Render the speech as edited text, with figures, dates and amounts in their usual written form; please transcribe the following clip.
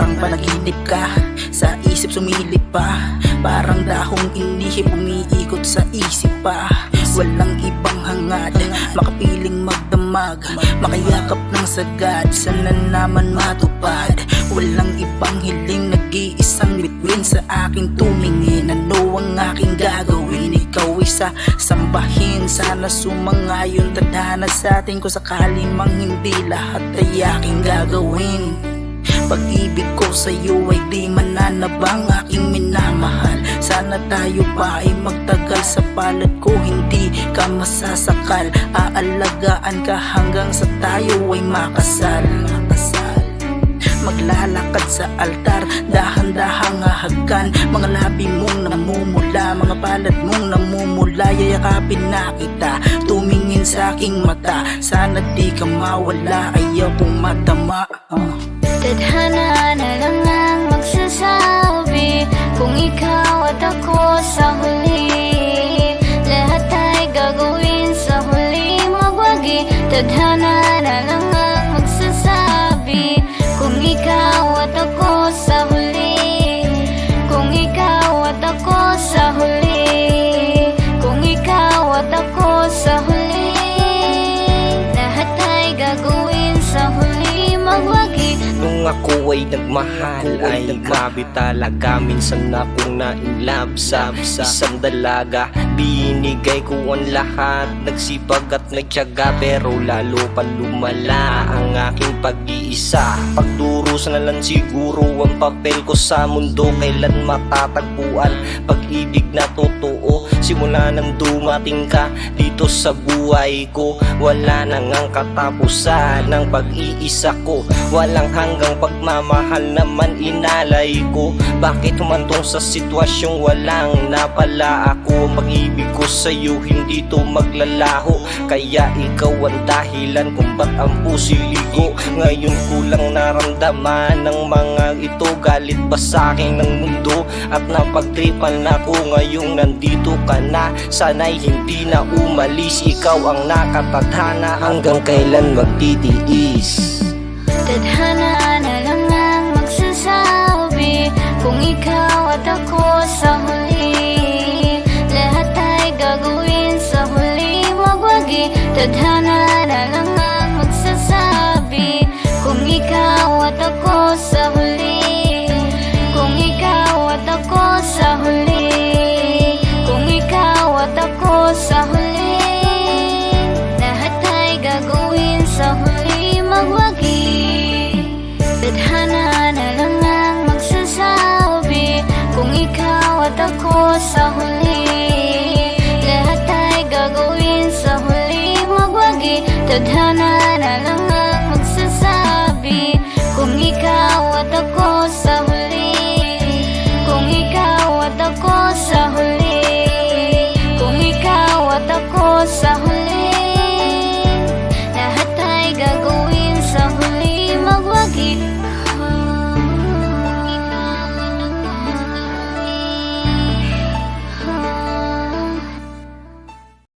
parang panaginip ka. Sa isip sumilip pa, parang dahong inihip umiikot sa isip pa. Walang ibang hangad, makapiling magdamag, makayakap ng sagad, sana naman matupad. Walang ibang hiling, nag-iisang bituin sa aking tumingin. Ano ang aking gagawin? Ikaw isa sambahin, sana sumangayon tadhana sa atin. Kung sakali mang hindi lahat ay aking gagawin. Pag-ibig ko sa'yo ay di mananabang, aking minamahal. Sana tayo pa ay magtagal, sa palad ko hindi ka masasakal. Aalagaan ka hanggang sa tayo ay makasal. Maglalakad sa altar, dahan-dahang hahagkan. Mga labi mong namumula, mga palad mong namumula. Yayakapin na kita, tumingin sa aking mata. Sana di ka mawala, ayaw kong matama. Tadhana na lang ang magsasabi kung ikaw at ako sa huli. Lahat ay gagawin sa huli, magwagi. Tadhana na lang ang magsasabi kung ikaw at ako sa huli. Kung ikaw at ako sa huli. Kung ikaw at ako sa huli. Lahat ay gagawin sa huli, magwagi. Nung ako ay nagmahal ay grabe talaga. Minsan akong na-inlove sa isang dalaga. Binigay ko ang lahat, nagsipag at nagtiyaga. Pero lalo pa lumala ang aking pag-iisa. Pagdurusa na lang siguro ang papel ko sa mundo. Kailan matatagpuan pag-ibig na totoo? Simula nang dumating ka dito sa buhay ko, wala nang ang katapusan ng pag-iisa ko. Walang hanggang pagmamahal naman inalay ko. Bakit humantong sa sitwasyong walang napala ako? Ang pag-ibig ko sa'yo hindi to maglalaho, kaya ikaw ang dahilan kung ba't ang puso'y ligo. Ngayon ko lang naramdaman ng mga ito. Galit ba sa'kin ng mundo at napagtripan ako? Ngayong nandito ka na, sana'y hindi na umalis. Ikaw ang nakatadhana, hanggang kailan magtitiis? Tadhana na lang ang magsasabi kung ikaw at ako sa huli. Lahat ay gagawin sa huli, magwagi. Tadhana na lang ang magsasabi kung ikaw at ako sa huli. Kung ikaw at ako sa huli. Kung ikaw at ako sa huli. Lahat ay gagawin sa huli, magwagi. Tadhana na lang ang magsasabi kung ikaw at ako sa huli. Lahat ay gagawin sa huli, magwagi. Tadhana